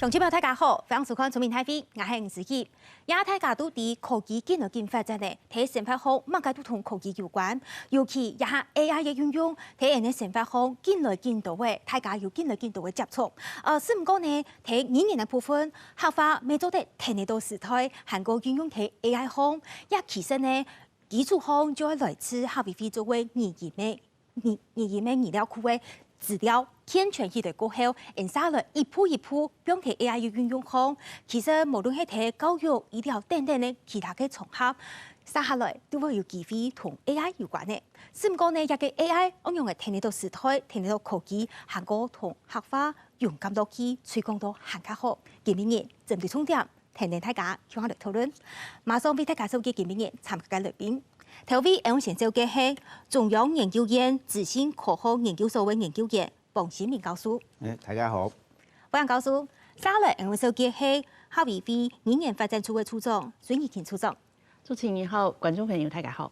同志朋友大家好，欢迎收看《聪明太妃》，我係吳思琪。亞太家都對科技進來發展咧，睇生活好，乜嘢都同科技有關。尤其一下 AI 嘅運用，睇人哋生活好，進來到嘅，大家要進來嘅接觸。是唔過呢，睇語言嘅部分，客話未做得聽得到時代，韓國運用睇 AI 好，一其實呢，基礎上就係來自哈維菲作為語言資料庫嘅資料。健全起來過後，然後來一步一步將佢 AI 嘅運用好。其實無論係睇教育、醫療等等嘅其他嘅場合，接下來都會有機會同 AI 有關嘅。是唔過呢，一個 AI 應用嘅聽得到時代，聽得到科技，韓國同客話用咁多去推廣到更加好。見面人針對重點，聽大家向我哋討論。馬上為大家收集見面人參加嘅來賓。頭位我先紹嘅係中央研究院資訊科學研究所嘅研究員。王新明教授，大家好。王教授，下來我們收嘅係哈維菲語言發展處嘅處長孫怡婷處長。主持人好，觀眾朋友大家好。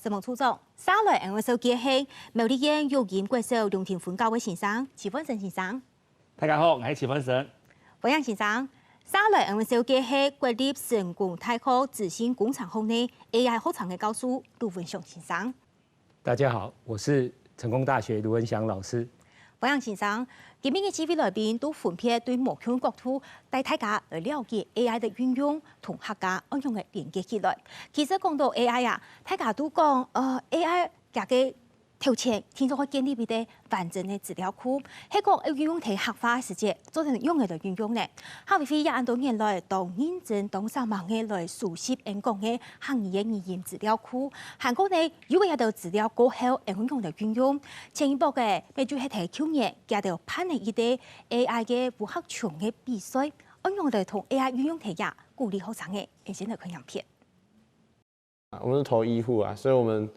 什麼處長？下來我們收嘅係苗栗縣育英國小龍田分校嘅先生齊奮成先生。大家好，我係齊奮成。王陽先生，下來我們收嘅係國立成功大學資訊工程學呢 AI 學程嘅教授盧文祥先生。大家好，我是成功大學盧文祥老師。王陽先生，今日嘅幾位來賓都分別對目標國土帶大家來了解 AI 嘅運用同客家應用嘅連結起來。其實講到 AI 啊，大家都講AI 嘅條件，聽說可以建立一個完整嘅資料庫，係個要用喺客話時節做成用嘅來運用咧。哈維菲也按到年來當認真當上網嘅來熟悉講嘅行業嘅語言資料庫，韓國呢如果有到資料過後，用嚟運用，進一步嘅，譬如係睇去年加到攀嚟一啲 AI 嘅武俠場嘅比賽，用嚟同 AI 運用睇下，鼓勵學生嘅，先嚟看樣片。我們是投醫護啊，所以我們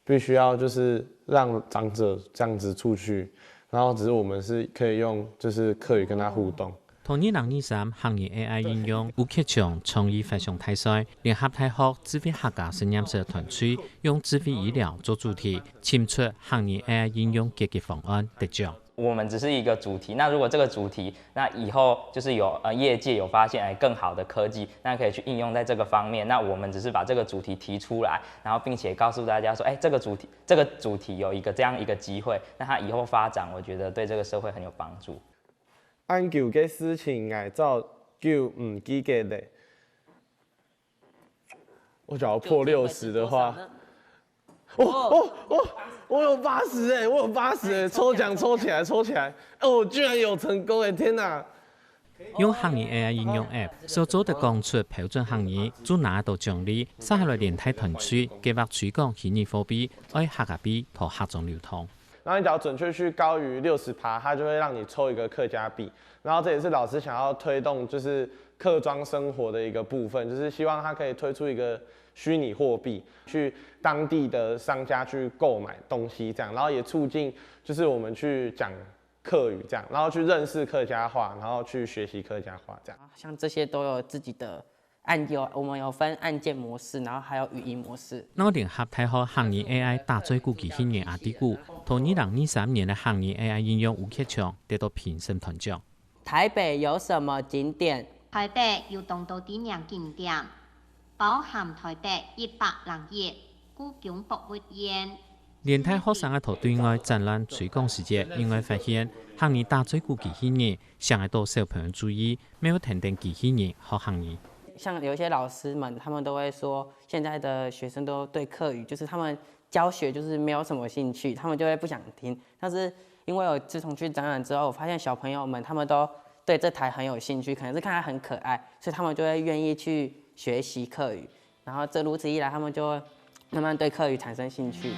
必須要就是讓長者這樣子出去，然後只是我們是可以用就是客語跟他互動。同2023行業 AI 應用有劇場創意發想大賽，聯合大學智慧客家實驗室團隊用智慧醫療做主題，簽出行業 AI 應用解決方案得獎。我們只是一個主題，那如果這個主題，那以後就是有業界有發現更好的科技，那可以去應用在這個方面。那我們只是把這個主題提出來，然後並且告訴大家說，這個主題有一個這樣一個機會，那它以後發展，我覺得對這個社會很有幫助。按舊嘅事情嚟做，就唔記得咧。我假如破60的話。我有80哎，我有80哎，抽獎抽起來，我居然有成功哎，天哪！用行業 AI 應用 App 所做的講出標準行業，就拿到獎勵。接下來聯泰團隊計劃推廣虛擬貨幣，愛客家幣同客中流通。然後你只要準確去高於60%，它就會讓你抽一個客家幣。然後這也是老師想要推動，就是客莊生活的一個部分，就是希望它可以推出一個虛擬貨幣，去當地的商家去購買東西，這樣，然後也促進就是我們去講客語，這樣，然後去認識客家話，然後去學習客家話，這樣。像這些都有自己的我們有分按鍵模式，然後還有語音模式。我聯合大學行業 AI 大最估計今年阿底股，同2023年的行業 AI 應用吳劇場得到評審團獎。台北有什麼景點？台北有東島點樣景點？包含台北101故宮博物院。聯泰學生嘅圖對外展覽推廣時節，因為發現行業大最估計今年想要多小朋友注意，沒有停定機器人學行業。像有一些老師們，他們都會說，現在的學生都對客語，就是他們教學就是沒有什麼興趣，他們就會不想聽。但是因為我自從去展覽之後，我發現小朋友們他們都對這台很有興趣，可能是看它很可愛，所以他們就會願意去學習客語。然後這如此一來，他們就會慢慢對客語產生興趣。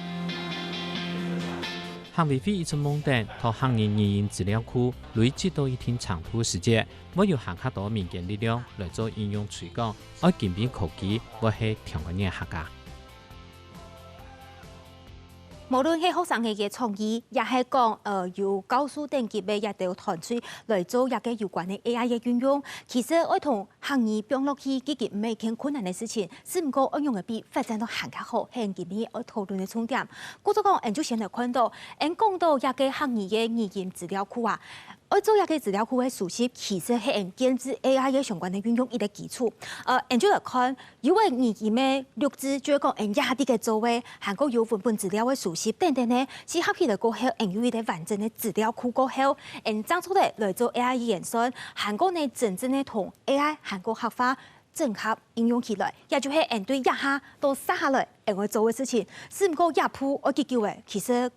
哈維菲一直夢等同行業語言資料庫累積到一定長度時節，我要行較多民間力量來做應用推廣，愛兼併科技，我係聽個人客家。無論係學生嘅創意，也係講要高數等級嘅一條團隊來做一個有關嘅 AI 嘅運用。其實我同行業並落去，其實唔係件困難嘅事情，只唔過應用嘅比發展到更加好，係今年我討論嘅重點。故作講，就先來看到，講到一個行業嘅語言資料庫啊。而做一个资料库的熟悉，其实係建置 AI 嘅相關嘅運用一個基礎。研究來看，因為語言嘅錄製，就係講一下啲嘅做位，韓國有文本資料嘅熟悉等等呢，是合起來過後，有一個完整嘅資料庫過後，爭出嚟來做 AI 嘅演算，韓國呢真正嘅同 AI 韓國客化整合應用起來，也就係對一下到殺下來，我做嘅事情，是唔過一鋪我結構嘅，其實。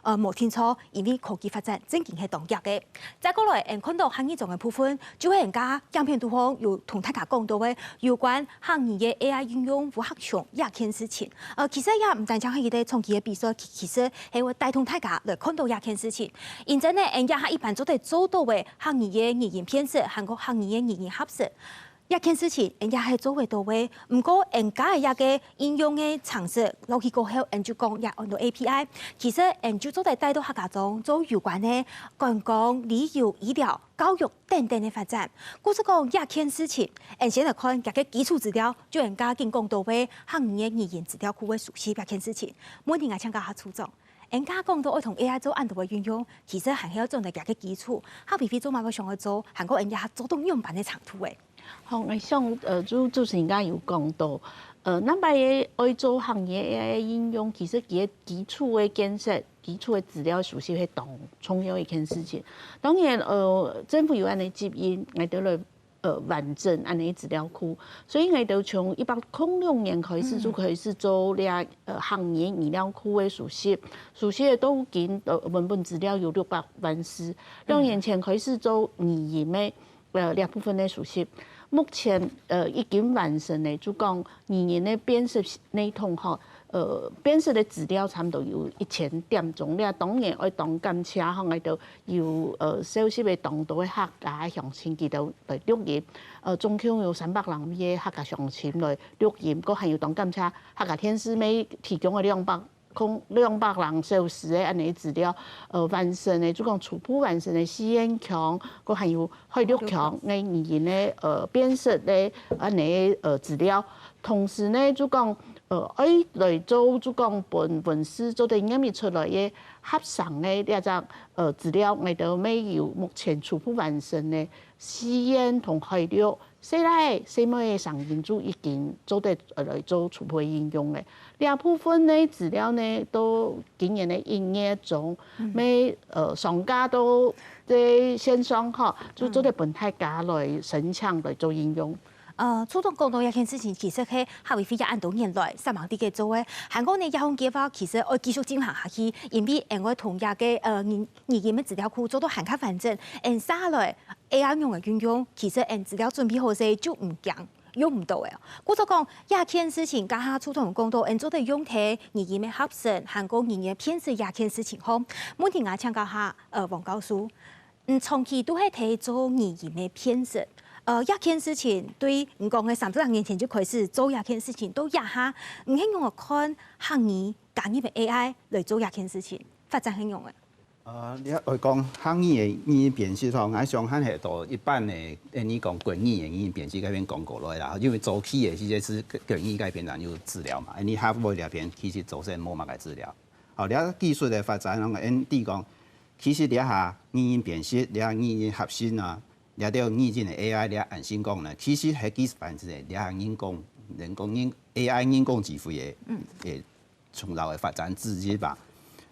冇聽錯，因為科技發展正經係當腳嘅。再過來，看到行業中嘅部分，就係人家影片度方有同大家講到嘅有關行業嘅 AI 應用和學場一件事情。其實也唔單止係佢哋從佢嘅比賽，其實係會帶動大家來看到一件事情。現在呢，人家一般做得做到嘅行業嘅語言編輯，韓國行業嘅語言合適。一件事情，人家係做得到嘅，唔過人家係一個應用嘅常識，落去過後，人就講也按到 API。其實人就做得帶到客家中做有關嘅觀光、旅遊、醫療、教育等等嘅發展。故此講一件事情，人先來看一個基礎資料，就人家經講到嘅行業語言資料庫嘅熟悉一件事情。每年我請教下處長。人家講到愛同 AI 做按度嘅運用，其實係要做一個基礎。下邊做乜嘢想去做？韓國人家做到樣板嘅長途嘅。好，我想主持人家有講到，咱擺愛做行業 AI 應用，其實佢基礎嘅建設、基礎嘅資料熟悉係當重要一件事情。當然，政府有安尼接應，我哋來完整安尼資料庫，所以我哋從106年開始就開始做咧行業資料庫嘅熟悉，熟悉嘅都見文本資料有600萬字，2年前開始做語言嘅2部分嘅熟悉。目前已經完成嘅，就講語言嘅編輯系統吼，編輯嘅資料差唔多有1000點鐘。你當然愛當監車吼，我就有小息嘅當到嘅客家鄉親佢就來錄音，總共有300人嘅客家鄉親來錄音，個還有當監車客家天師妹提供嘅200人小時嘅安尼資料，完成嘅，就講初步完成嘅4強，個還有6強嘅語言嘅編輯嘅安尼資料，同時呢就講愛來做就講文史做得啱咪出來嘅合上嘅一隻資料，我哋未有目前初步完成嘅4同6。細來細妹嘅上研組已經做得來做初步應用嘅，兩部分嘅資料呢都今年嘅營業中，每商家都在線上吼，就做得本大家來申請來做應用。初中講到一件事情，其實係下回飛一按到年來3萬啲嘅做嘅。韓國呢一項計劃其實我繼續進行下去，因為我同樣嘅語言嘅資料庫做到韓卡完整，下來 AI 用嘅運用，其實資料準備好勢就唔驚用唔到嘅。我就講一件事情，家下初中講到做得用睇語言嘅合成，韓國語言編輯一件事情好。每天我請教下黃教授，長期都係睇做語言嘅編輯。一件事情對唔講嘅30年前就開始做一件事情，都一下唔希望我看行業簡易嘅 AI 嚟做一件事情，發展很用嘅。你來講行業嘅語言辨識吼，我相信係到一般嘅，你講國語嘅語言辨識嗰邊講過來啦，因為早期嘅其實是國語嗰邊人有資料嘛，你下部嗰邊其實做成冇乜嘅資料。好，你技術嘅發展，你講其實你下語言辨識，你語言核心啊。了到語言嘅 AI，你安心講呢，其實係技術範疇嘅，你係人工 AI 人工智慧嘅從頭嘅發展之一吧。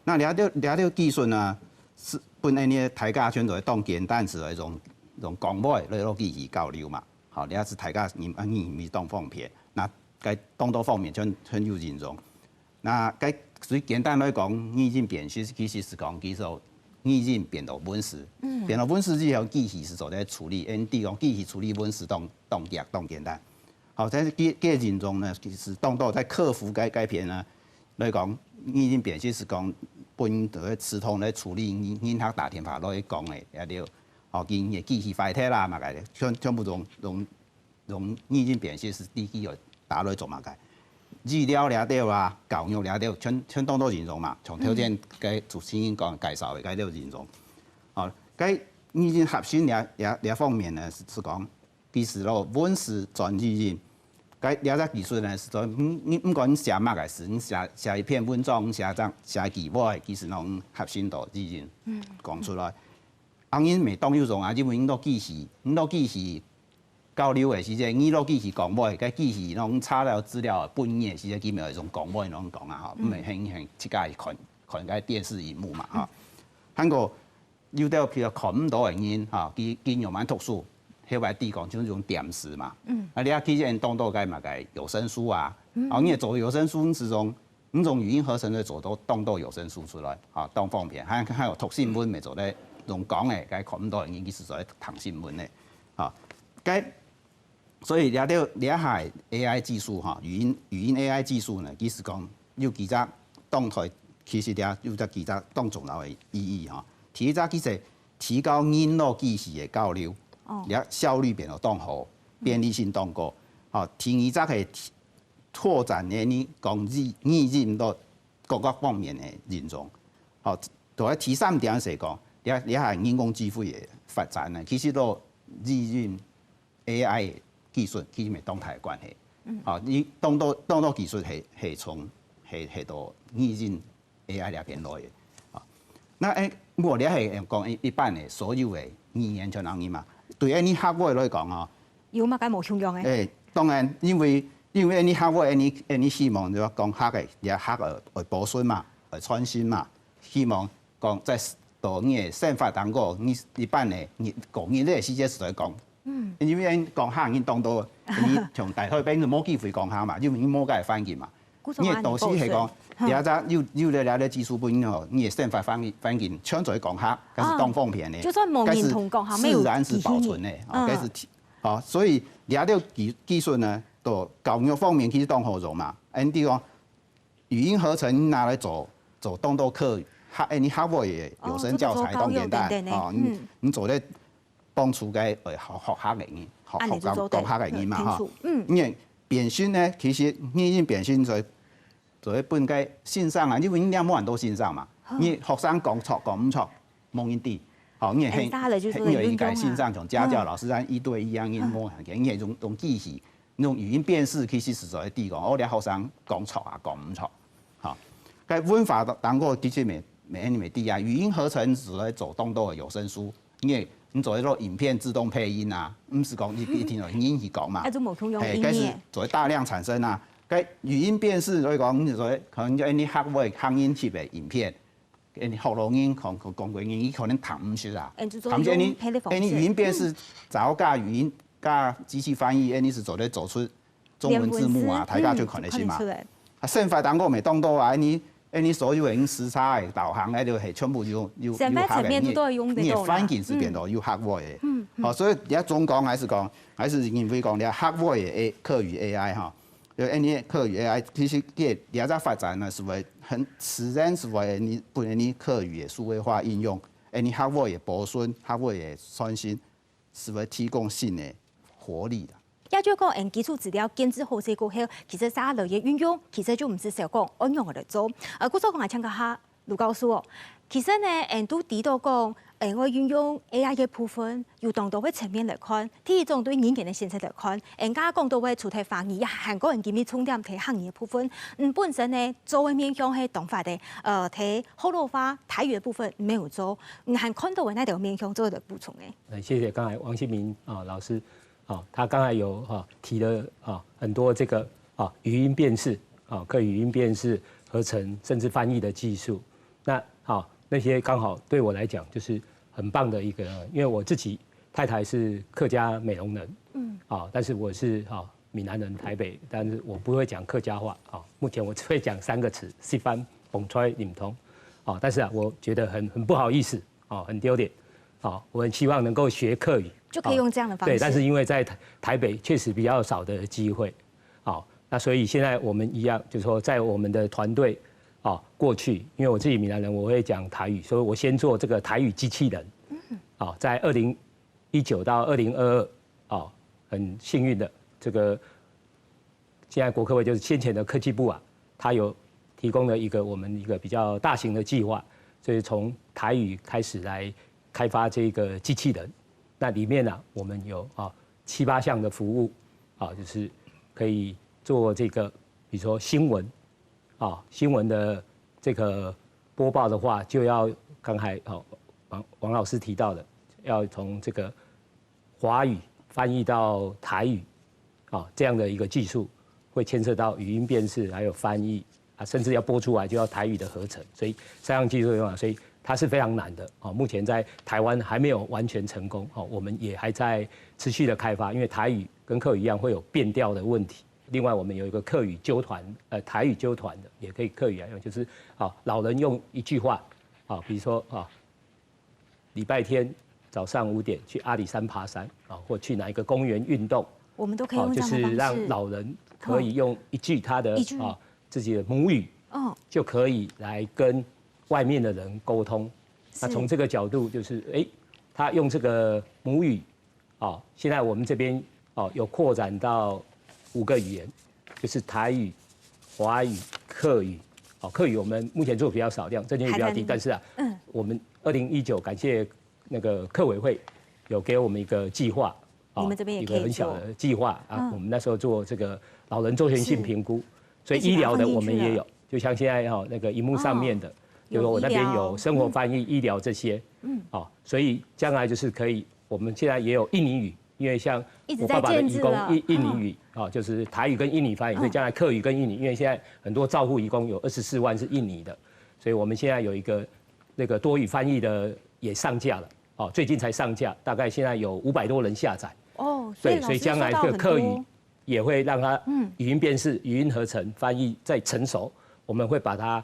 那了到技術呢，是本來你大家全都係當簡單是一種廣播嚟落去交流嘛。好，你是大家你當方便，那該當多方面全有應用。那該最簡單來講，語言辨識其實是講技術。語言變到文字，變到文字之後，機器是做在處理。第講機器處理文字當簡單。好，在過程中呢，其實當到在克服該片呢來講，語言辨識是講本地系統來處理人客打電話來講嘅，也了。哦，因嘅機器壞體啦嘛嘅，全部用語言辨識是機器來打來做嘛嘅。資料了到啊，教育了到，全當到應用嘛。從頭先嘅主持人講介紹嘅，該都應用。哦，該語言核心兩方面呢，是講其實咯，文字轉語言，該了解技術呢是說，你唔管你寫乜嘅事，你寫一篇文章，寫句話，其實儂核心到語言講出來。因每当有种啊，因为因都记是交流的时阵，你都记是讲话，该记是拢查了资料本意的时阵，基本上种讲话拢讲啊吼，唔会很即个看个电视荧幕嘛吼。韩国有啲譬如看唔到嘅人吼，佢用蛮特殊，迄位地讲就是种点视嘛。啊，你啊其实当到该嘛该有声书啊，哦，你做有声书之中。你种语音合成的做都当到有声书出来，啊，当方便，还有读新闻咪做咧用讲的，该看唔到人，其实做咧读新闻的，啊，该所以了下 AI 技术哈，语音 AI 技术呢，其实讲有几只动态，其实有只几只当重要的意义哈。第一只其实提高音路技术的交流，效率变得当好，便利性当高，好，第二只可以拓展你讲意境到各个方面的应用，好，在第三点是讲，你系人工智慧的发展呢，其实都利用 AI 的技术，其实咪动态关系。好，你当到技术系从到意境 AI 那边来的。啊，那我哋系讲一般的所有的语言像人嘛，对你客户来讲啊，有乜解冇重用嘅？当然因为你客户你希望就讲客嘅也客会保存嘛，会创新嘛，希望讲在到你嘅生活当中，你一般嘅你讲你呢时间是在讲，因为讲客已当到你从大海边就冇机会讲客嘛，因为你冇解翻译嘛，你嘅导师系讲，有只有了技术本吼，你嘅生活翻译抢在讲客，嗰是当方便嘅，就算某年同讲客，自然是保存嘅，嗰是好，所以了技术呢。到教育方面其实当好用嘛，你讲语音合成拿来做当到课，你学会的有声教材当简单哦，你做咧帮助个学客的人，学教客的人嘛哈，因为变训呢，其实你变训在本个线上啊，因为你两冇人都线上嘛，你学生讲错讲唔错，冇人啲。好，你系应该线上从家教老师按1对1样，你冇人，你系用机器。用语音辨识其实是在地讲，我哋學生講錯啊，講唔錯，嚇。喺文法當個其實未低啊，語音合成是來做當到有聲書，因為你做一個影片自動配音啊，唔是講一聽到音去講嘛，係，是做大量產生啊。喺語音辨識所以講，你做可能你學會聲音切嘅影片，你學錄音講過音，你可能談唔出啊，談唔出你語音辨識找個語音。加機器翻譯，你是做出中文字幕啊，大家就可能性嘛。啊，生活當個未當到啊，你所有嘅時差嘅導航咧，就係全部要客嘅，你翻譯是變到要客戶嘅。好，所以而家總講還是認為講，你客戶嘅客語 AI 哈，就你客語 AI 其實佢而家發展呢，是為很自然是為你本來你客語嘅數位化應用，你客戶嘅保存，客戶嘅創新，是為提供新嘅。活力的，也就講，基礎資料建置好勢過後，其實啥類嘅運用，其實就唔是少講按用嚟做。古早講係請教下盧教授哦，其實呢，都提到講，我運用 AI 嘅部分，由當到嘅層面嚟看，第一種對語言嘅現實嚟看，家講到嘅主題翻譯，韓國人見面重點睇行業部分，本身呢作為面向係動法嘅，睇河洛話台語嘅部分沒有做，還看到嘅那條面向做的補充嘅。謝謝剛才王新明老師。他剛才有提了很多這個語音辨識可以語音辨識合成甚至翻譯的技術，那些剛好對我來講就是很棒的一個，因為我自己太太是客家美濃人，但是我是閩南人台北，但是我不會講客家話，目前我只會講3個詞，食飯蹦出來你唔通，但是我覺得很不好意思，很丟臉，我很希望能夠學客語。就可以用這樣的方式。對，但是因為在台北確實比較少的機會，那所以現在我們一樣，就是說在我們的團隊，過去因為我自己閩南人，我會講台語，所以我先做這個台語機器人，在2019到2022，很幸運的，這個現在國科會就是先前的科技部啊，它有提供了我們一個比較大型的計劃，所以從台語開始來開發這個機器人。那裡面呢，我們有7、8項的服務，就是可以做這個，比如說新聞，新聞的這個播報的話，就要剛才王老師提到的，要从这个华语翻译到台语，这样的一个技术，会牵涉到语音辨识，还有翻译啊，甚至要播出来就要台语的合成，所以三样技术用啊，所以它是非常难的目前在台湾还没有完全成功我们也还在持续的开发，因为台语跟客语一样会有变调的问题。另外，我们有一个客语纠团，台语纠团的，也可以客语来用，就是老人用一句话比如说礼拜天早上5点去阿里山爬山或去哪一个公园运动，我们都可以用这样的方式，就是让老人可以用一句他的自己的母语，就可以来跟外面的人沟通。那从这个角度，就是他用这个母语，现在我们这边有扩展到5个语言，就是台语、华语、客语。客语我们目前做比较少量，证件率比较低，但是我们2019感谢那个客委会有给我们一个计划，你们这边也一可以个很小的计划我们那时候做这个老人周全性评估，所以医疗的我们也有，就像现在那个荧幕上面的，就是我那边有生活翻译、医疗这些，所以将来就是可以，我们现在也有印尼语。因为像我爸爸的移工印尼语就是台语跟印尼翻译，所以将来客语跟印尼，因为现在很多照护移工有24万是印尼的，所以我们现在有一个那个多语翻译的也上架了，最近才上架，大概现在有500多人下载。对，所以将来这个客语也会让它语音辨识、语音合成、翻译再成熟，我们会把它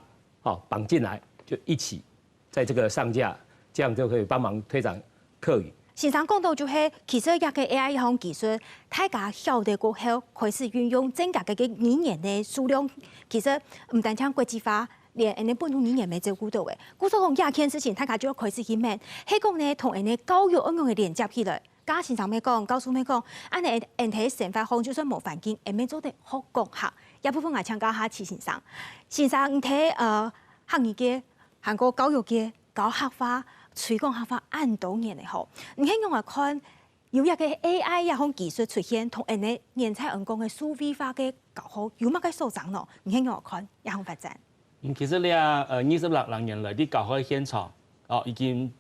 绑进来，就一起在这个上架，这样就可以帮忙推展客语。先生讲到就是，其实也个 AI 一项技术，大家晓得过后开始运用，增加个语言的数量，其实唔单止国际化，连人哋本土语言没照顾到嘅。故所讲亚件事情，大家就要开始去问，迄讲呢同人哋教育应用嘅连接起来。家先生咩讲，告诉咩讲，安尼人哋成法方就算冇环境，会咩做得好讲下。一部分我请教下齐先生，先生唔睇学语嘅、韩国教育嘅、教客话。推广客话按多年的好，你看我看有一个 AI 一项技术出现，同人哋人才人工的数位化嘅搞好，有乜嘅所长咯？你看我看一项发展。其实你26年来，你教学现场已经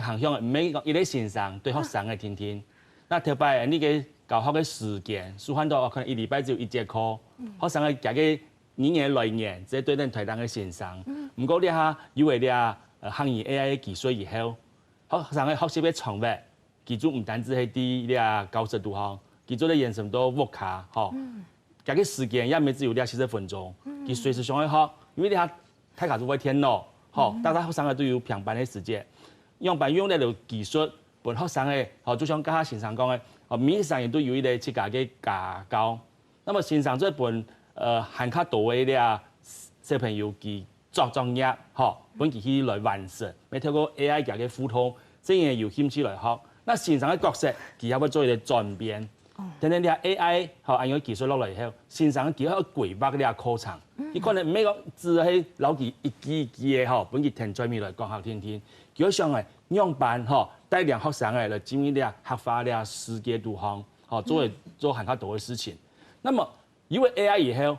航向唔免讲一个线上对学生嘅天天。那特别你嘅教学嘅时间，舒缓到可能1礼拜只有1节课，学生嘅语言来源即对咱台湾嘅线上。不过你因为学语 AI 技术以后，學生嘅學習嘅創辦，其實唔單止係啲高速度項，其實咧延伸到 work 卡，加個時間也唔只有40分鐘，佢隨時上去學，因為太卡都會天咯，大家學生嘅都有平板嘅時間，用呢條技術，幫學生嘅，就像家下先生講嘅，每上亦都有一個自家嘅架構，那麼先生這本含較多嘅小朋友佢。作業，本期去來完成，咪透過 AI 嘅輔導，真係有興趣來學。那線上嘅角色，佢有冇做一個轉變？等等你 AI 按用技術落嚟以後，線上佢有規劃啲課程，佢可能唔係講只係留佢一支嘅本期停在未來講學天天，佢上嚟樣辦帶領學生嚟進入啲學化啲世界導航，做很多嘅事情。那麼因為 AI 以後，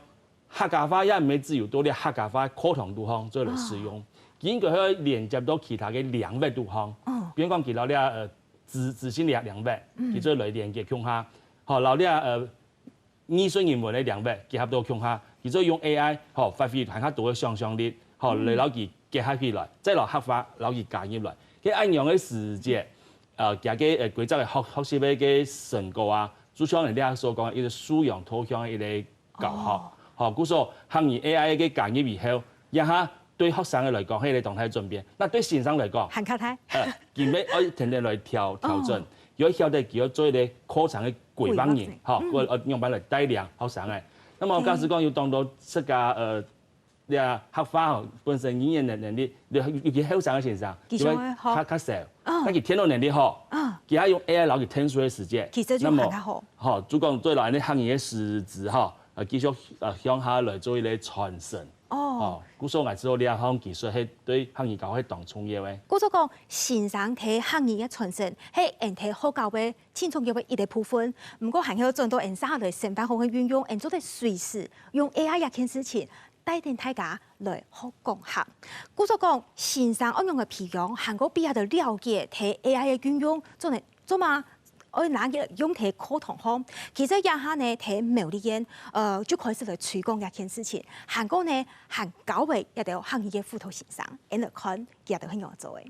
客家話也唔係只有多啲客家話課堂導航做嚟使用，應該可以連接到其他嘅領域導航，比如講其他啲自信領域，佢做嚟連接向下，然後啲藝術人文嘅領域結合到向下，佢做用 AI 發揮更加多嘅想像力，嚟攞佢結合起來，再攞客話攞佢加入來，佢按樣嘅時節，加嘅規則嘅學習嘅成果啊，就像人哋所講嘅一個素養導向嘅一個教學。故所學語 AI 嘅加入以後，一下對學生嘅嚟講係一個動態轉變。那對先生嚟講，很卡太，佢咪可以停定來調整，如果曉得佢要做一個課程嘅規劃人，我用翻嚟帶領學生嘅。那麼假使講要當到自家客話本身語言能力，尤其後生嘅先生，因為較少，但佢聽到能力好，佢係用 AI 攞佢聽書嘅時間，其實就更加好。就講對來啲學語嘅實質繼續向下來做一個傳承。故所我知道呢一項技術係對學語教係當重要嘅。故所講線上睇學語嘅傳承係人睇學教嘅輕重要嘅一個部分。唔過還要做到人生嚟成班好嘅運用，人做得隨時用 AI 一件事情，帶領大家來學講學。故作講線上應用嘅培養，韓國必要就了解睇 AI 嘅運用，做嘛？我拿嘅用喺課堂上，其實一下呢睇苗栗園，就開始嚟推廣一件事情。韓國呢，韓教會一條行業嘅輔導線上，人嚟看，佢一條很有做嘅。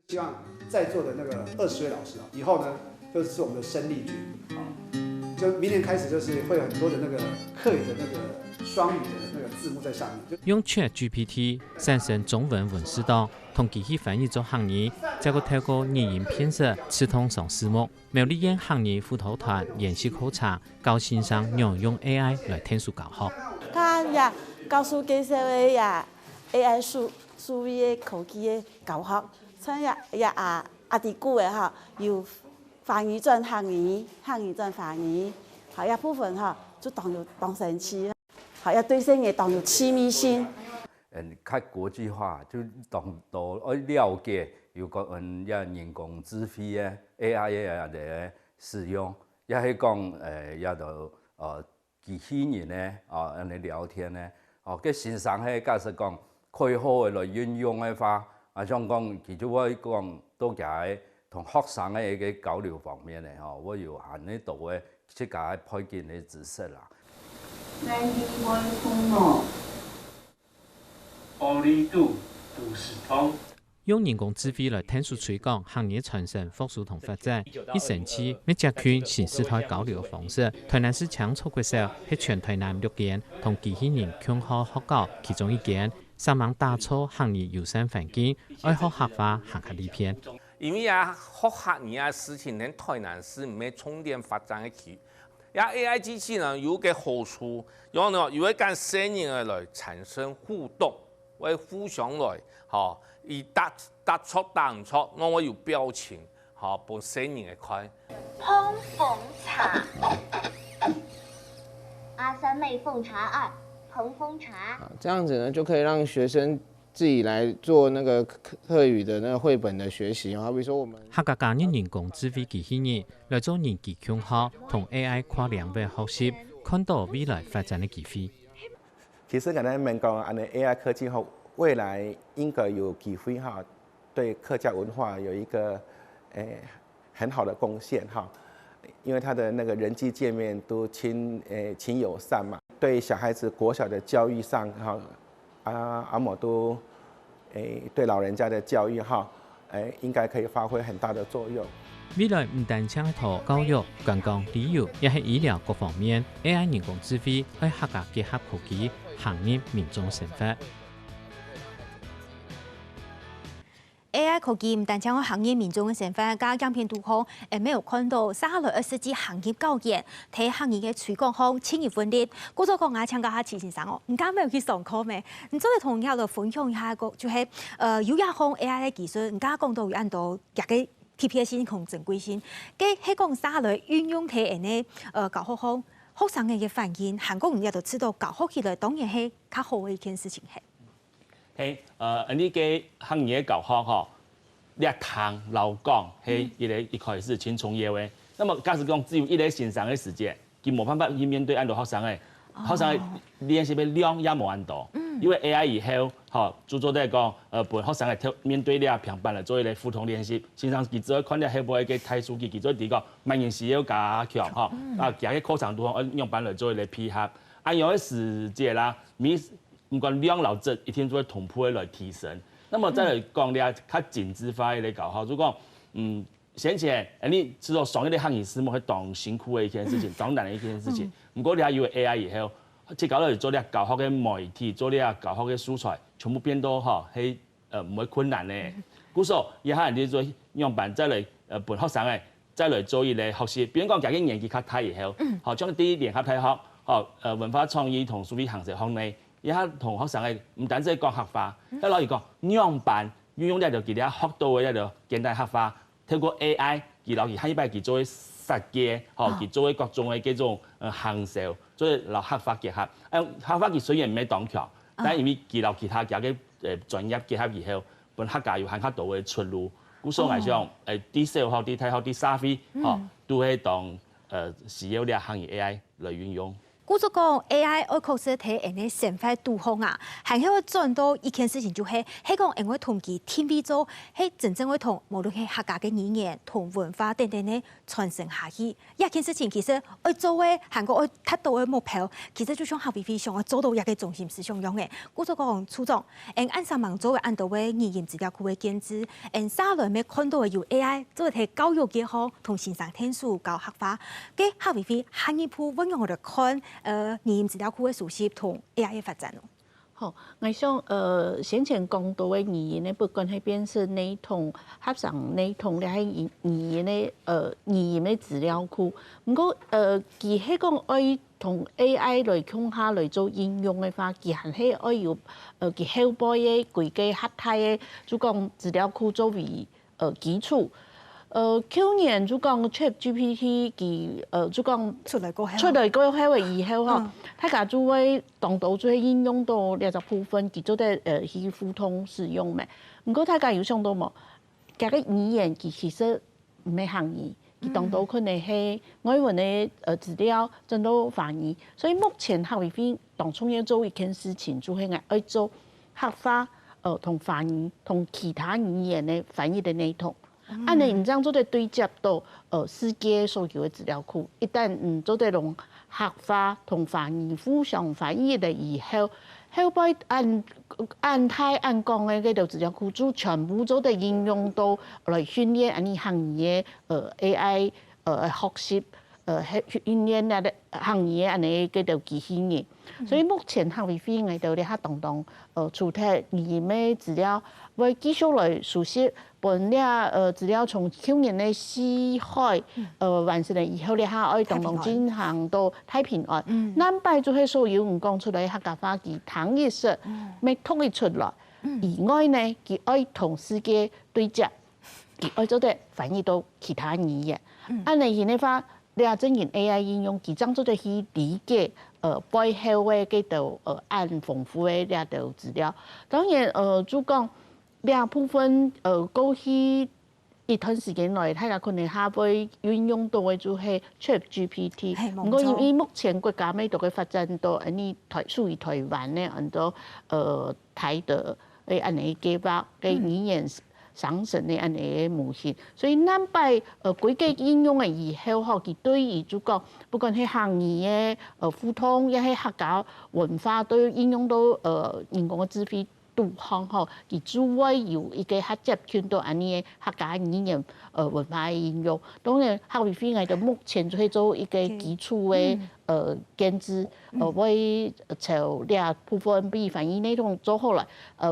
希望在座的那個20位老師啊，以後呢，就是我們的生力軍啊，就明年開始就是會有很多的那個客語的那個雙語的那個字幕在上面。用 ChatGPT 生成中文文字檔，同機器翻譯做行語，再個透過語音編輯刺通上字幕。苗栗縣行語輔導團研習考察，教線上樣用 AI 來聽書教學。佢也教書介紹嘅也 AI 數位嘅科技嘅教學，像也啲句嘅嚇，要翻譯轉行語，行語轉翻譯，好一部分嚇就當神奇，好一對聲嘅當有親密性。較國際化，就當到了解有個人工智慧嘅 AI 嘅使用，也係講也就機器人咧人哋聊天咧，嘅線上係假設講可以好嘅來運用嘅話，像講其實我講都係同學生嘅一個交流方面咧，我有限呢度嘅即係配件嘅知識啦。用人工智慧來聽書推廣行業傳承復甦同發展，一星期每節區新時代交流方式。台南市強促國小係全台南6間同機器人共學學校其中一間，希望打造行業友善環境，愛學客化行客呢篇。因為啊，學客呢事情喺台南市唔係重點發展嘅區。也 AI 機器人有個好處，然後呢，有一間聲音來產生互動，為互相來，以答錯答唔錯，我有表情，幫聲音嘅開。烹鳳茶，阿三妹奉茶2，烹風茶。這樣子呢，就可以讓學生自己來做那個客語的那個繪本的學習，好比說我們客家教人工智慧機器人來做人機共學同 AI 跨領域學習，看到未來發展的機會。其實剛才們講，AI 科技後，未來應該有機會哈，對客家文化有一個很好的貢獻哈，因為它的那個人際界面都親友善嘛，對小孩子國小的教育上哈。阿某都對老人家的教育哈，應該可以發揮很大的作用。未來唔單止係教育、觀光、旅遊，也係醫療各方面 AI 人工智慧，喺客家結合科技，行業民眾生活。AI 科技唔單止我行業民眾嘅成分，加影片圖好，沒有看到3類20支行業教研，睇行業嘅推廣好，產業分裂。故作講我參加下慈善生哦，唔敢沒有去上課咩？唔做嚟同人哋分享一下個，就係有一項 AI 嘅技術，唔敢講到有按到一個貼貼性同正規性。嘅係講3類運用睇人嘅教學好，學生嘅環境，韓國人也都知道教學起來當然係較好嘅一件事情係。呢個行業教學吼，列堂老講係一開始先從業嘅。那麼假使講只有一個線上嘅時間，佢冇辦法去面對按照學生嘅，學生嘅練習嘅量也冇按到。因為 AI 以後，做在講，陪學生係面對呢平板嚟做一個互動練習，線上佢只可以看到係冇一個睇數據，佢做啲個萬年時要加強，加喺課堂度用板嚟做一個配合，按有啲時節啦，唔管兩老質一天都會同步來提升。那麼再來講咧，較精緻化嘅教學，就講先前你知道上一啲行業師母係當辛苦嘅一件事情，當難嘅一件事情。唔過你係有 AI 以後，即搞到做啲教學嘅媒體，做啲教學嘅素材，全部變到係唔會困難嘅。故所以下人哋做樣板再嚟陪學生嘅，再嚟做一個學習。比如講，假如年紀較大以後，將啲聯合體學，文化創意同數理行社方面。而家同學生係唔單止講客化，一攞嚟講樣板運用咧就佢哋學到嘅一個簡單客化，透過 AI 佢攞佢喺邊佢做實嘅，佢做各種嘅叫做行銷，所以攞客化結合。客化佢雖然唔係當強，但係因為佢攞其他嘅專業結合以後，本客家有很較多嘅出路。故所嚟講，啲小學、啲大學、啲社會，都係當使用呢個行業 AI 嚟運用。故作讲 AI 爱考试睇人嘅想法度方啊，还会做到一件事情，就是讲人会同佢天比做，係真正会同无论係客家嘅語言同文化等等咧傳承下去。一件事情其實愛做嘅，韓國愛達到嘅目標，其實就像下邊非常做到一個中心思想樣嘅。故作講初中，按上網做嘅按到嘅語言資料庫嘅建置，三來咩看到嘅由 AI 做係教育結合同線上聽書教客化，嘅下邊非下一步運用我哋看語言資料庫嘅熟悉同 AI 嘅發展咯。好，我想先前講到嘅語言咧，不管係變是內統、合上內統咧，係語言咧語言嘅資料庫。不過佢係講愛同 AI 來共下來做應用嘅話，佢係愛要佢後背嘅規個合體嘅，就講資料庫作為基礎。去年就講 ChatGPT 佢就講出來過後以後嗬，大家就會當到就會應用到20部分，佢做得去互通使用咩？唔過大家有想到冇？嗰個語言其實唔係行義，佢當到可能係外文嘅資料真到翻譯，所以目前學位邊當中要做一件事情，就係要做客化同翻譯同其他語言嘅翻譯嘅內容。按你這樣做得對接到世界所有嘅資料庫，一旦做得用客化同翻譯互相翻譯嘅以後，後邊按講嘅嗰條資料庫就全部做得應用到來訓練你行業AI 學習訓練啊行業安尼嗰條機器人。所以目前學位飛喺度咧，當主體語言嘅資料會繼續來熟悉。本咧資料從去年嘅4海完成了以後咧，嚇可以當進行到太平岸。南擺就係所有唔講出來客家話嘅統一式，未統一出來。以外呢，佢愛同世界對接，佢愛做得翻譯到其他語言。按你現在話，你話真人 AI 應用，佢將做得去理解背後嘅嗰度按豐富嘅呢度資料。當然就講。兩部分過去一段時間內，大家可能下會運用到嘅就係 ChatGPT。不過因為目前國家咪都會發展到呢屬於台灣咧，很多台的嘅安尼計劃嘅語言生成嘅安尼嘅模型，所以南擺規個應用嘅以後，嗬，佢對於就講，不管係行業嘅互通，亦係客家文化都應用到人工嘅智慧。行嗬，佢主要有一個合接圈到安尼客家語言文化應用。當然，學位飛我哋目前就係做一個基礎嘅建設，為朝呢部分比如翻譯內容做好來，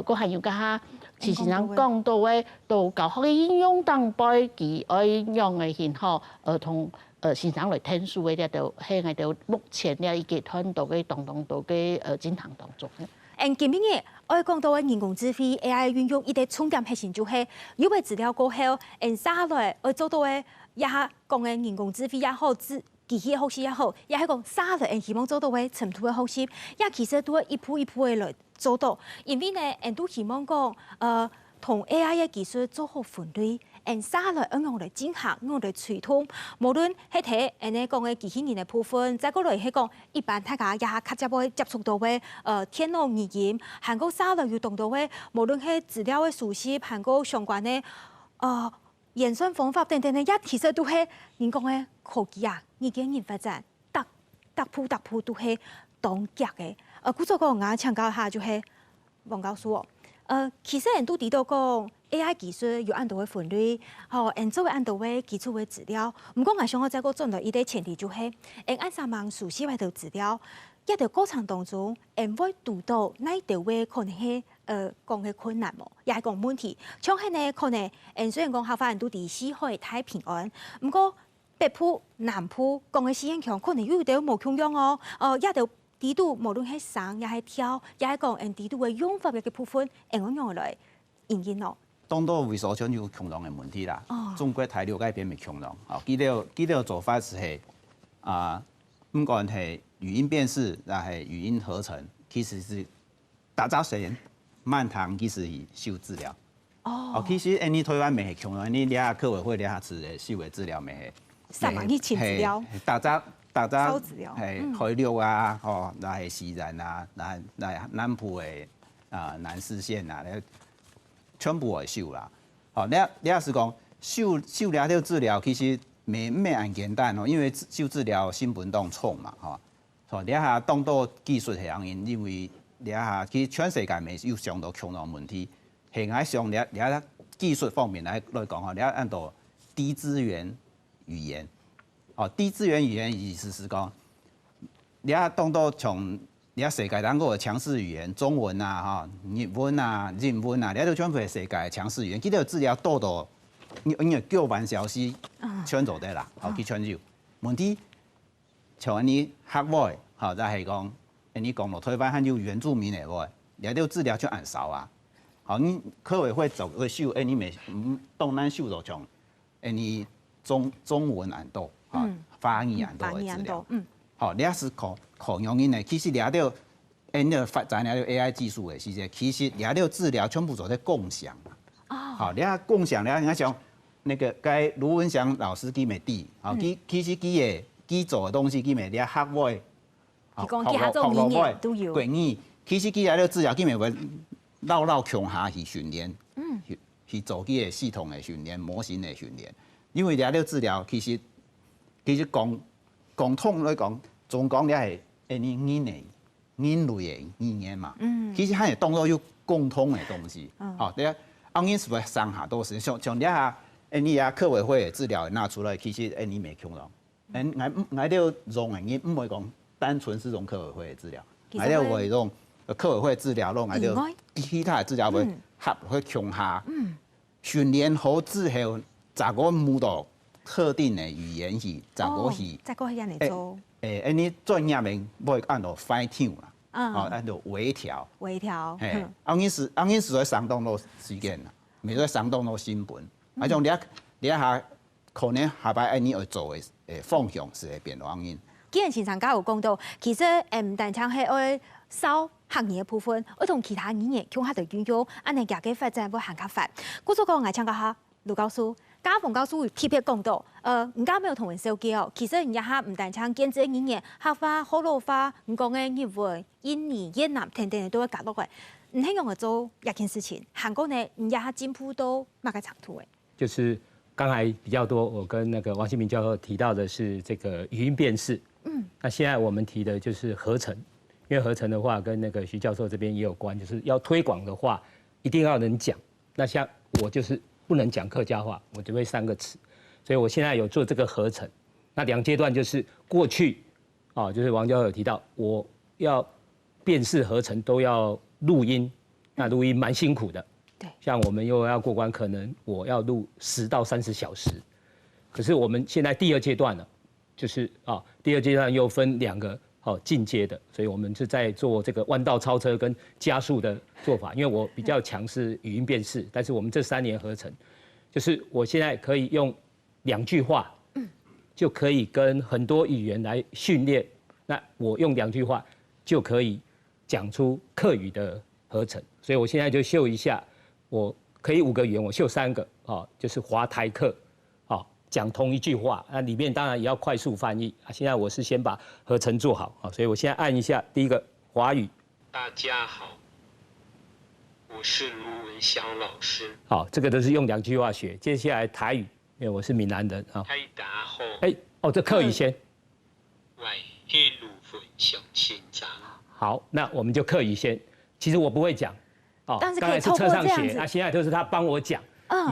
個還有加事實上講到嘅到教學嘅應用當擺，佢愛用嘅現學同線上來聽書嘅呢度係我哋目前呢一個團隊嘅當中度嘅進行當中。今年嘅我講到嘅人工智慧 AI 運用，伊個重點核心就係有個資料過後，下來我做到嘅也講嘅人工智慧也好，機器學習也好，也係講下來希望做到嘅程度嘅學習，也其實都係一步一步嘅來做到。因為呢，都希望講同 AI 嘅技術做好分類。下來應用嚟進行，應用嚟溝通，無論係睇你講嘅機器人嘅部分，再過來係講一般大家也較接觸到嘅天龍語言，韓國下來要動到嘅，無論係資料嘅熟悉，韓國相關嘅演算方法等等嘅，一其實都係人講嘅科技啊，而家人發展特步都係當腳嘅。故作講我請教下就係王教授，其實人都提到講。AI 技術有按到嘅分類，做嘅按到嘅基礎嘅資料。唔過我想我再個進來一個前提就係，按上網熟悉嗰條資料，一條過程當中，會讀到哪一條嘅可能係講嘅困難喎，也係講問題。像係呢可能，雖然講客家人都地四海太平安，唔過北部、南部講嘅語言強，可能有啲冇共樣哦。一條地度無論係省，也係跳，也係講地度嘅用法嘅部分，用來應用咯。當到為所搶有窮人嘅問題啦。中國大陸嗰邊咪窮人，佢哋做法係唔管係語音辨識，又係語音合成，其實是打雜時慢堂其實係收資料。其實你台灣咪係窮人，你倆客委會倆係收嘅資料咪係。上網去簽資料。打大家收资料海陆啊，吼，来西南啊，来南部的南势线啊，全部会收啦。好，你要是讲收了了治疗，其实没很简单哦，因为收治疗成本当冲嘛，吼。吼，你下当到技术原因，因为你下其实全世界没有上到强大问题，现在上你下技术方面来讲吼，你要按照低资源语言。哦，低资源语言意思是讲，你啊当到从你啊世界当个强势语言，中文啊、哈、日文啊、英文啊，你都全部是世界强势语言。记得治疗多，因为9万小时圈做得啦，好去圈入。问题像你学外，好再系讲，你讲落台湾还有原住民的话，你都治疗就按少啊。好，你科委会走个秀，你没东南秀就从，你中文按多。发言都会治疗，好，你也是靠用因的。其实了了，你发展了 AI 技术的时阵，其实了了治疗全部做在共享。好，你啊共享了，你看像那个该卢文祥老师佢咪啲，好，其实佢做的东西佢咪你学会，語言都有。國語其實佢了了治療佢咪會繞強下去訓練，去做佢的系統的訓練、模型的訓練，因為了了治療其實共通來講，總講你係語類的語言嘛，其實係當作有共通的東西。好，你當然是會上下都是，像你下，你下科委會的資料拿出來，其實你未強到，我哋用的你唔會講單純是用科委會的資料，我哋會用科委會資料，用我哋其他的資料會合去強下，訓練好之後，再個摸到。特定的語言去，再過去，安尼做。你專業面會按照 fine tune 啦，按照微調。當然是在相當多時間啦，未在相當多成本。種你下可能下擺你要做嘅方向是會變當然。既然前常家有講到，其實唔單止係愛收學語嘅部分，我同其他語言強下對運用，安尼家嘅發展會行較快。故做講我請教下盧教授。家馮教授特別講到，唔家沒有同人收機哦。其實人家唔單唱建設語言，客話、河洛話，唔講嘅日文、印尼、越南等等都會夾落嚟。唔希望做一件事情，韓國呢，人家進步都乜個程度誒？就是剛才比較多，我跟那個王新民教授提到的是這個語音辨識。那現在我們提的就是合成，因為合成的話跟那個徐教授這邊也有關，就是要推廣的話，一定要能講。那像我就是。不能講客家話，我只會3個詞，所以我現在有做這個合成。那2階段就是過去，就是王教授有提到，我要辨識合成都要錄音，那錄音蠻辛苦的。對，像我們又要過關，可能我要錄10到30小時。可是我們現在第2階段了，就是第2階段又分2個進階的，所以我們是在做這個彎道超車跟加速的做法。因為我比較強是語音辨識，但是我們這3年合成，就是我現在可以用2句話，就可以跟很多語言來訓練。那我用2句話就可以講出客語的合成，所以我現在就秀一下，我可以5個語言，我秀3個，就是華台客。講同一句話，那裡面當然也要快速翻譯。現在我是先把合成做好，所以我現在按一下第一個華語。大家好，我是盧文祥老師。好，這個都是用2句話學。接下來台語，因為我是閩南人啊。台大好。這客語先。喂，是盧文祥先生。好，那我們就客語先。其實我不會講，但是剛才是車上學，那現在就是他幫我講。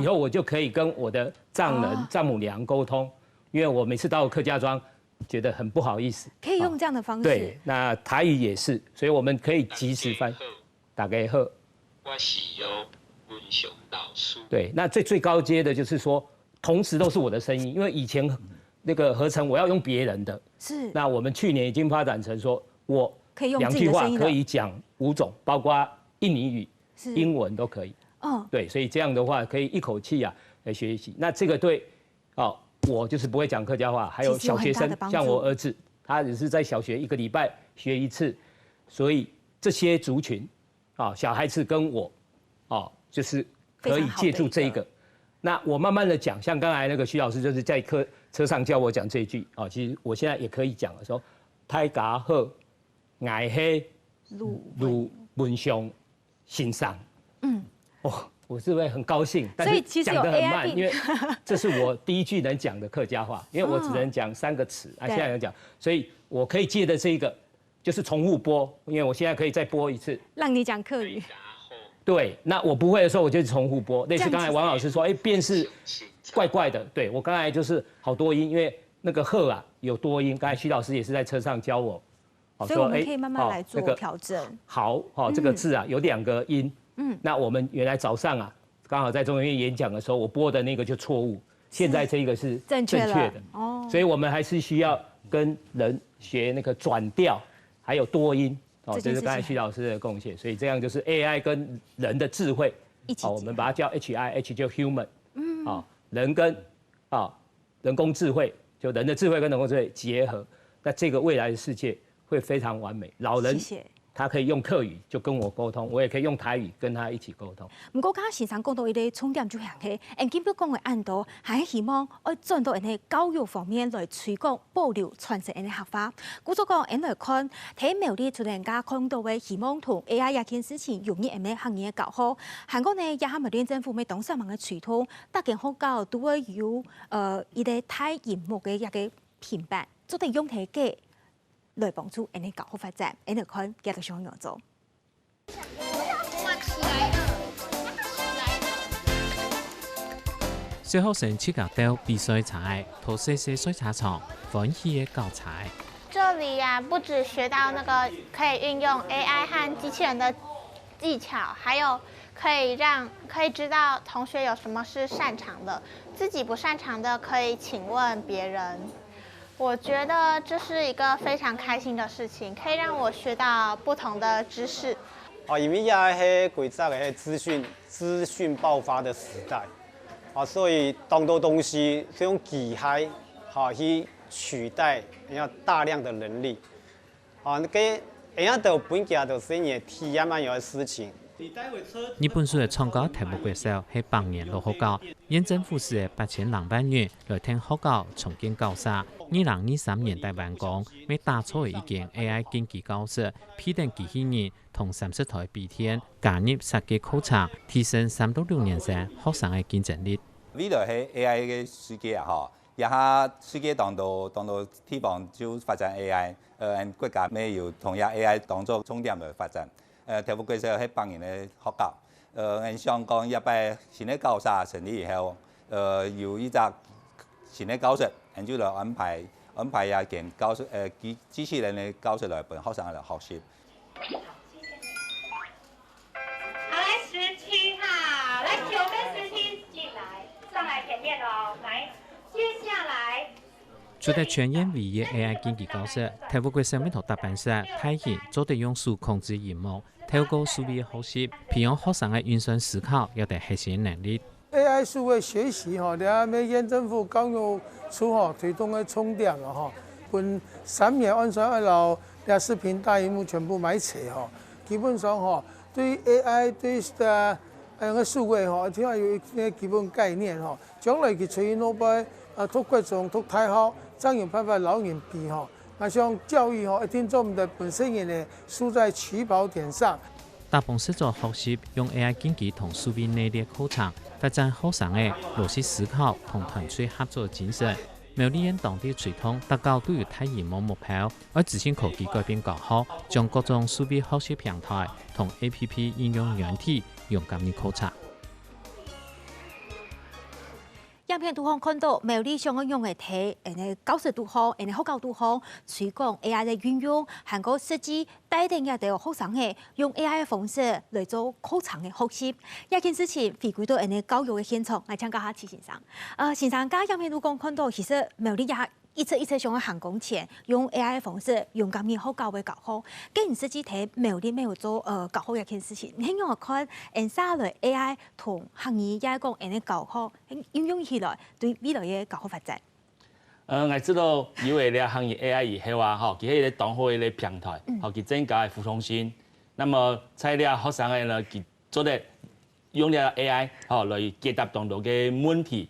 以後我就可以跟我的丈人、丈母娘溝通，因為我每次到客家莊，覺得很不好意思。可以用這樣的方式。對，那台語也是，所以我們可以及時翻。大家好，我是文祥老師。對，那最高階的就是說，同時都是我的聲音，因為以前那個合成我要用別人的。是。那我們去年已經發展成說，我2句話可以講5種，包括印尼語、英文都可以。對，所以這樣的話可以一口氣來學習。那這個對，我就是不會講客家話，還有小學生，像我兒子，他只是在小學1個禮拜學1次，所以這些族群，小孩子跟我，就是可以借助這個。那我慢慢的讲，像刚才那个徐老师就是在车上教我讲这一句啊，其实我现在也可以讲了，说太家好，爱黑鲁文雄欣赏。我是不是很高兴？但是讲得很慢，因为这是我第一句能讲的客家话，因为我只能讲3个词，现在能讲，所以我可以借的这个就是重复播，因为我现在可以再播一次，让你讲客语。对，那我不会的时候我就重复播，类似刚才王老师说，辨识怪怪的，对我刚才就是好多音，因为那个鹤啊有多音，刚才徐老师也是在车上教我，所以我们可以慢慢来做调整。好，这个字啊有2个音。那我们原来早上啊，刚好在中研院演讲的时候，我播的那个就错误，现在这个是正确的哦，所以我们还是需要跟人学那个转调，还有多音哦，这是刚才徐老师的贡献，所以这样就是 AI 跟人的智慧，我们把它叫 HI，H 就 human， 人跟人工智慧，就人的智慧跟人工智慧结合，那这个未来的世界会非常完美，老人。谢谢。他可以用客语就跟我沟通，我也可以用台语跟他一起沟通。不过，刚刚先生讲到一个重点就係嘅，基本講嘅案度係希望要轉到人哋教育方面來推廣、保留、傳承人哋學法。故咗講，人來看睇苗栗做人家看到嘅希望同 AI 一件事情容易人哋行業搞好。韓國呢也係苗栗政府咪當時問嘅傳統，大家學校都會有一個睇熒幕嘅一個平板，做啲用睇嘅。來幫助人哋搞好發展，人哋看幾多想要做。小學生去搞到比賽菜，同細細水茶廠歡喜嘅教材。這裡呀，不只學到那個可以運用 AI 和機器人的技巧，還有可以知道同學有什麼是擅長的，自己不擅長的可以請問別人。我覺得這是一個非常開心的事情，可以讓我學到不同的知識。因為也係規則嘅資訊爆發的時代，所以當多東西是用機械去取代人家大量的人力，給人家就本家就是一體驗蠻有嘅事情。呢本書嘅創稿題目嘅時候係8年落學校，縣政府是8000萬元來聽學校重建教室。2023年大完工，要打造一間 AI 經濟教室，批定機器人同30台筆電加入設計課程，提升3到6年生學生嘅競爭力。呢度係 AI 嘅世界啊！嗬，而家世界當到地方就發展 AI，國家咩要同樣 AI 當作重點來發展。台灣貴州係8年嘅學校，香港一擺新嘅教室成立以後，有一隻新嘅教室，就來安排一件教室機器人嘅教室來俾學生來學習。好，來17號，來9跟17進來，上來前面哦，來，接下來。除了全院唯一 AI 經濟教室，台灣貴州每套大班室體現做得用數控制螢幕。透過數位學習，培養學生嘅運算思考，有啲核心能力。AI 數位學習吼，你阿咩縣政府教育處吼推動嘅重點啊吼，本3年完全按照視頻大螢幕全部買齊吼，基本上吼對 AI 對個數位吼，聽下有一個基本概念吼，將來佢隨攞擺讀國中讀大學，怎樣辦法老人比吼。那像教育一定做我們的本身人呢，輸在起跑點上。大鵬試做學習用 AI 經濟同數位內力課程，發展學生嘅邏輯思考同團隊合作精神。苗栗縣當地傳統達到都有大螢幕目標，而自信科技改變教學，將各種數位學習平台同 APP 應用軟體用今年課程。影片都可看到苗栗上用嘅睇，教室都好，學校都好，推廣 AI 嘅運用，韓國設計帶領一啲學生嘅用 AI 嘅方式嚟做課程嘅學習。一件事情回歸到教育嘅現場，嚟請教下齊先生。先生，影片都看到，其實苗栗也一次上嘅行工前，用 AI 嘅方式，用今年學校嘅教學。既然設計睇苗栗沒有做教學一件事情，你我看下來 AI 同行業也講教學應用起來對未來嘅教學發展。我知道有一個行業 AI 以後啊，吼，佢係一個當好一個平台，吼，佢增加嘅服從性。那麼在啲學生嘅呢，佢做得用了 AI 来解答当中嘅问题，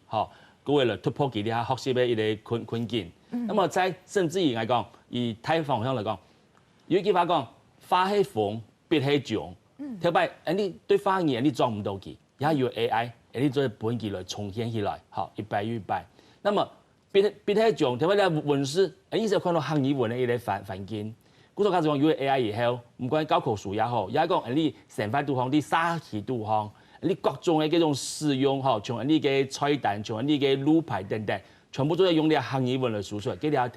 为了突破佢哋学习嘅一个困境。那么在甚至于嚟讲，以太方向嚟讲，有一句话讲，花係風，筆係獎。特別你對花嘢你裝唔到佢，也要 AI， 你再本佢來重現起來，一擺又一擺。那麼筆係獎，特別你文書，你就看到行語文嘅一個環境。古早講有 AI 以後，唔管教科書也好，也講你成塊地方啲沙器地方，你各種嘅嗰種使用，從你嘅菜單，從你嘅路牌等等，全部都係用啲行語文嚟輸出嚟，佢哋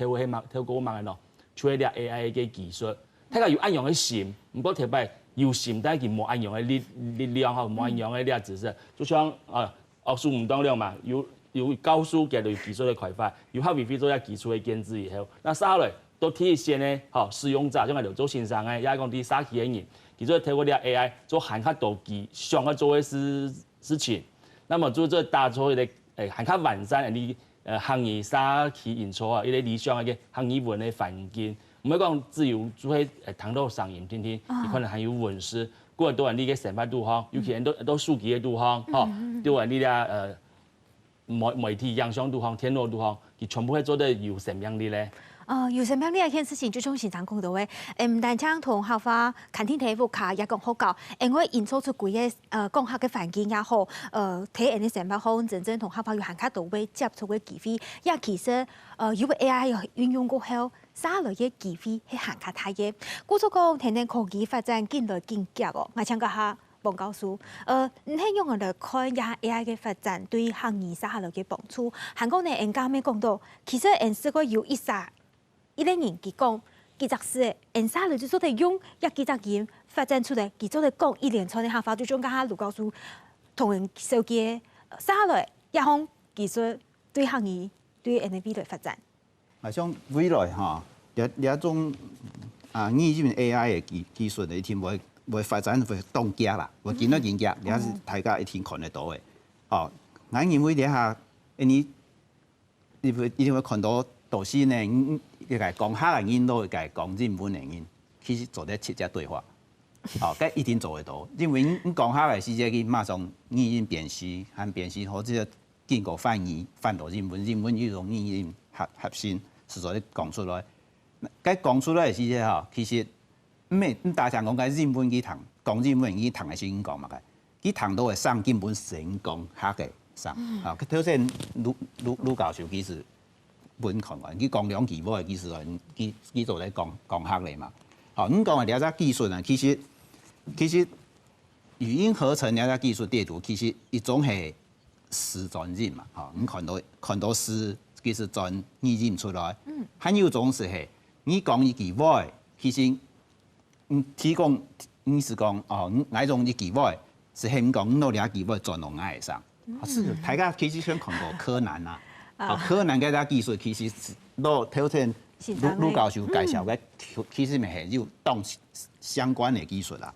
透過乜嘢咯？除咗啲 AI 嘅技術。睇下要按樣嘅線，唔過特別要線，但係佢冇按樣嘅力量嚇，冇按樣嘅呢個知識，就像學術唔當量嘛，要高速嘅對技術嘅開發，要後邊做一技術嘅建設以後，那下來都體現咧，使用者將係嚟做線上嘅，也係講啲沙器嘅人，其實透過啲 AI 做更加多佢想要做嘅事情，那麼做這打造一個更加完善嘅啲行業沙器研究啊，一個理想嘅行業文嘅環境。唔係講只有做喺談到上癮天天，你可能還有文書，過多人呢嘅成塊地方，尤其人都數據嘅地方，對人呢啲媒體影像地方、天路地方，佢全部係做得有什麼樣啲咧？有什麼樣呢一件事情，就像現場講到嘅，唔單止同校花肯定體育卡也講好教，因為營造出幾個講學嘅環境也好，睇人哋成班好真正同校花有行卡到位接觸嘅機會，也其實如果 AI 運用過後，啥類嘅機會係行卡大嘅。故作講天天科技發展見來見夾哦，我請教下黃教授，你係用我哋看下 AI 嘅發展對行業啥類嘅幫助？韓國呢人家咩講到，其實人試過有一個人佢講，佢就係人啥類就做得用一幾隻嘢發展出嚟，佢做得講一連串嘅下法，就將家盧教授同人手機啥類一項技術對行業對人嘅未來發展。啊，像未來一種語言 AI 嘅技術，一定會發展會當家啦，會見到人家，你係大家一定看得到嘅。我認為你下你一定會看到導師呢，一個講客嘅人都一個講日文嘅人，其實做得直接對話，咁一定做得到。因為你講客嘅時間，佢馬上語音辨識和辨識，或者經過翻譯翻到日文呢種語音合成，實在講出來。咁講出來嘅時間其實咩大常講嘅日文佢談，講日文佢談嘅先講嘛嘅，佢談到嘅上根本成講客嘅上，佢頭先盧教授其實本看完，佢講兩句話其實佢做咧講客嚟嘛。你講嘅呢隻技術啊，其實語音合成呢隻技術地圖其實一種係視傳音嘛，你看到視其實轉語音出來，還有種是係。你講一句話，其實提供你是講我用一句話是係講攞兩句話轉落愛上。是大家其實想看過柯南啊，柯南嘅啲技術其實攞頭先盧教授介紹嘅，其實咪係要當相關嘅技術啦。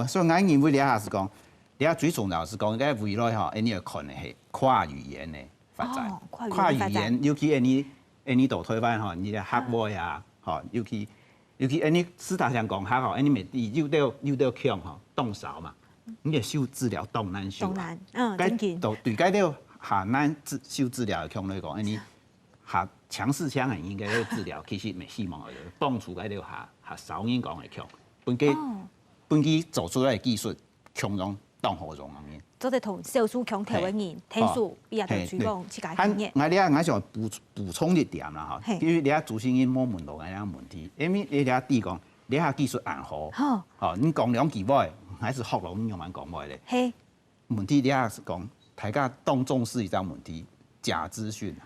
所以我認為你下是講，你下最重要是講嘅未來你要看嘅係跨語言嘅發展，跨語言尤其你到台灣你嘅客話啊。尤其你史大上講下你咪要到強動手嘛，你嘅手治療動難手啊，就對解到下難手治療嘅強嚟講，你下強勢槍係應該要治療，其實咪希望係動出解到下手應講係強，本機做出來嘅技術強用當何用咁樣。做得同少數強調嘅人聽數，也同主講自家經驗。我想補充一點啦嚇，因為你下主持人冇問到嗰樣問題，因為你下啲講，你下技術硬好，你講兩句話，還是學落你用慢講話咧。係問題你下是講，大家當重視一個問題，假資訊、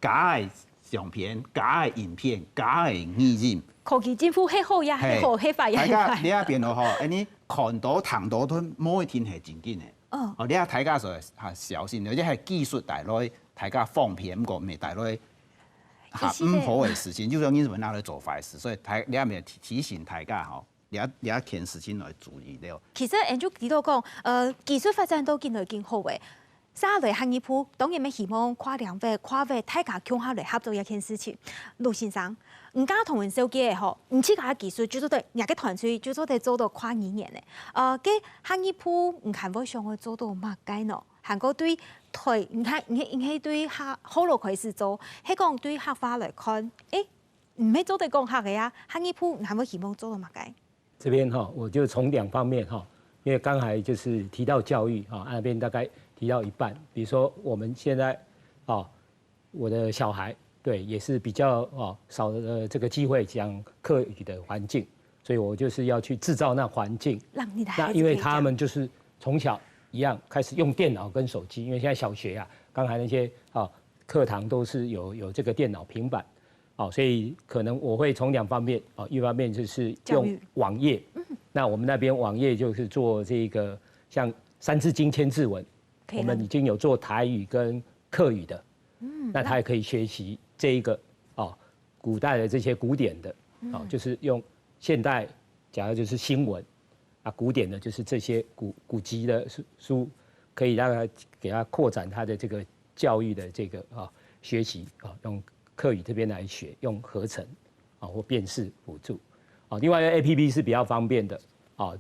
假嘅相片、假嘅影片、假嘅語音。科技政府係好也係好，係快也係快。大家你下邊度嗬，你看到談到都冇一天係正經嘅。你下大家就係小心，或者係技術帶來大家放片個，咪帶來唔好嘅事情，就像英文拿來做壞事，所以你下咪提醒大家嗬，你下件事情來注意了。其實人就幾多講，技術發展都見來見好嘅，三类行业铺当然要希望跨两位、跨位大家共下来合作一件事情。陆先生，唔敢同人手机嘅吼，唔似家技术，就做得人家团队就做得做到跨语言嘅。嘅行业铺唔看我想去做到乜解呢？韩國對台，你看，你對客好落開始做，係講對客話來看，唔係做得講客嘅呀，行業鋪係咪希望做到乜解？这边哈，我就從2方面哈，因為剛才就是提到教育啊，那邊大概提到一半。比如說我們現在啊，我的小孩對也是比較少的這個機會講客語的環境，所以我就是要去製造那環境。讓你的孩子可以講。那因為他們就是從小一樣開始用電腦跟手機，因為現在小學啊，剛才那些課堂都是有這個電腦平板。所以可能我會從2方面，一方面就是用網頁，那我們那邊網頁就是做這個像3字經千字文，我們已經有做台語跟客語的，那他也可以學習這一個古代的這些古典的，就是用現代，假如就是新聞，古典的就是這些古籍的書，可以讓他給他擴展他的這個教育的這個學習用客語這邊來學，用合成或辨識輔助。另外一個 APP 是比較方便的，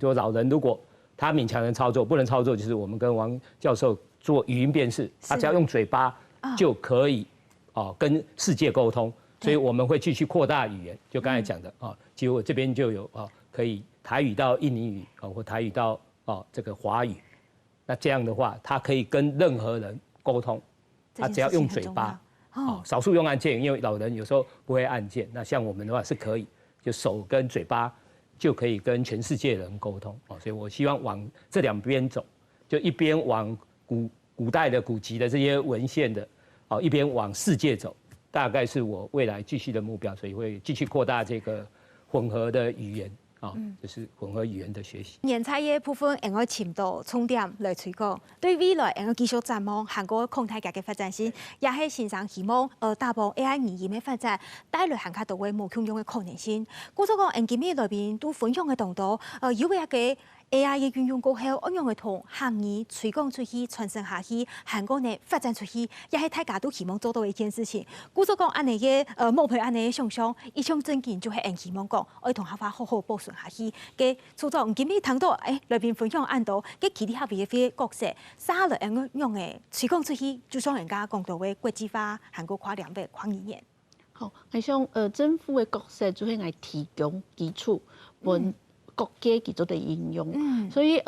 就老人如果他勉強能操作，不能操作就是我們跟王教授做語音辨識，他只要用嘴巴就可以跟世界溝通，所以我們會繼續擴大語言。就剛才講的其實我這邊就有可以台語到印尼語或台語到這個華語，那這樣的話，他可以跟任何人溝通，他只要用嘴巴。少數用按鍵，因為老人有時候不會按鍵。那像我們的話是可以，就手跟嘴巴就可以跟全世界人溝通。所以我希望往這2邊走，就一邊往古代的古籍的這些文獻的，一邊往世界走，大概是我未來繼續的目標。所以會繼續擴大這個混合的語言。就是混合語言的學習。人才嘅部分，應該潛到重點來推廣。對未來應該繼續展望韓國抗大嘅發展性，也係先生希望打破 AI 語言嘅發展，帶來韓國到位無窮用嘅可能性。故作講，今日裏邊都分享嘅當中，有一個 AI 嘅運用過後，應用嘅同行業推廣出去、傳承下去，韓國呢發展出去，也係大家都希望做到一件事情。故作講，安尼嘅冇譬如安尼嘅想象，一向正經就係希望講，我同客話好好保存下去。嘅除咗今日談到裏邊分享按到嘅其他嘅啲角色，沙律應用嘅推廣出去，就像人家講到嘅國際化、韓國跨兩邊跨語言。好，係像政府嘅角色就係嚟提供基礎，本國家佢做的應用，所以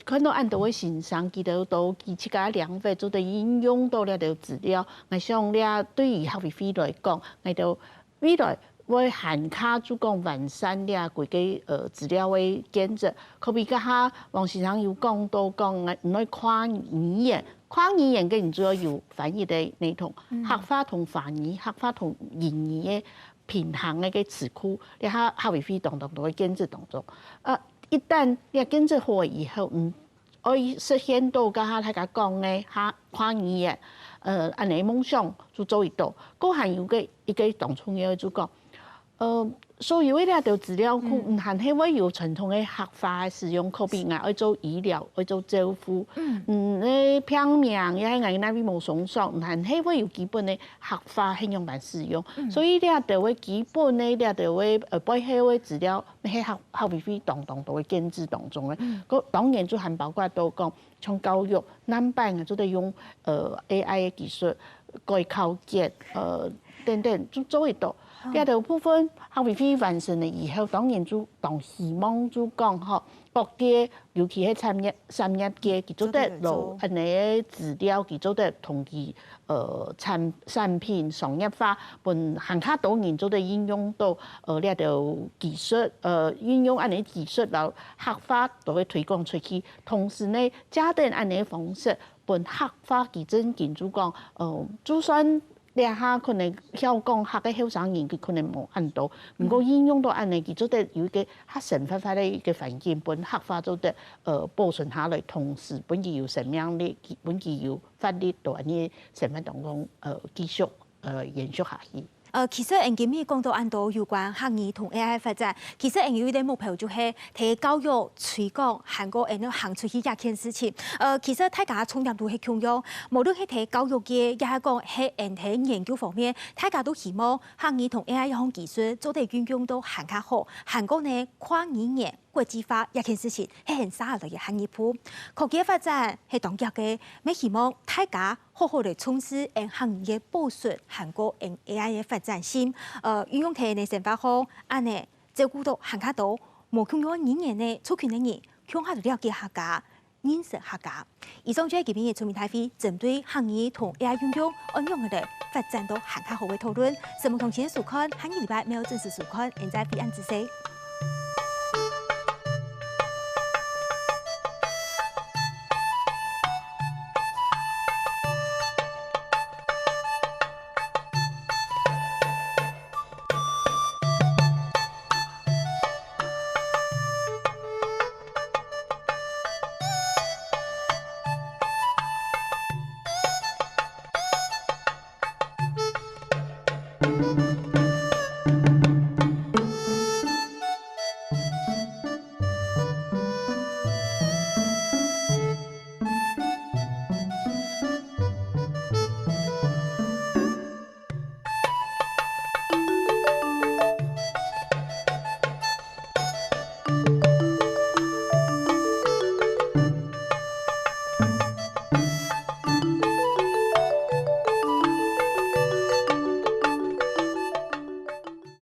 看到按到嘅線上，佢哋到佢自家兩邊做的應用到了條資料，係像咧對於學費來講，係到未來會韓卡就講完善咧規個資料嘅建設，可比家下王先生有講到講唔可以跨語言，跨語言嘅人主要有翻譯的內容，客話同翻譯、客話同言語嘅平衡嘅詞庫，你下學費當中都會建設當中。一旦你建設好以後，可以實現到家下大家講嘅跨語言，安尼夢想就做得到。嗰還有一個當中嘅就講。所有呢條資料庫唔係係會有傳統嘅客話使用，可比嗌去做醫療、去做照護，你拼命也係嗌那邊冇上上，唔係係會有基本嘅客話應用嚟使用。所以呢條嘅基本嘅呢條嘅背後嘅資料，喺學費當中都會建設當中嘅。個當然就係包括到講，從教育南版就得用AI 嘅技術、改考結等等，就做得到。呢條部分學費完成了以後，當然就當希望就講嗬，各地尤其係產業界，佢做得攞安尼資料，佢做得同佢產品商業化，本韓卡當然做得應用到呢條技術，應用安尼技術，然後客話都會推廣出去。同時呢，加定安尼方式，本客話佢真見就講，就算。你下可能曉講客嘅後生人，佢可能冇按到，唔過應用到安尼，佢做得有個客成發嘅一個環境，本客話做得保存下來，同時本佢有什麼樣嘅，本佢有法律到安尼成分當中繼續延續下去。其實今日講到按到有關學語同 AI 發展，其實有一個目標就是提教育推廣韓國人行出去一件事情。其實大家重點都係強調，無論係提教育嘅，也係講係喺研究方面，大家都希望學語同 AI 一項技術做得運用到更加好。韓國呢跨語言國際化一件事情係很沙落嘅行業鋪，科技發展係當家嘅，咪希望大家好好地從事行業嘅補述韓國 AI 嘅發展性，運用喺呢生活中，安呢照顧到更加多無共有語言呢，促進呢更加了解客家、認識客家。以上就係今日嘅全面睇飛，針對行業同 AI 運用應用佢哋發展到更加好嘅討論。新聞同前嘅收看，下個禮拜沒有正式收看，現在非常之細。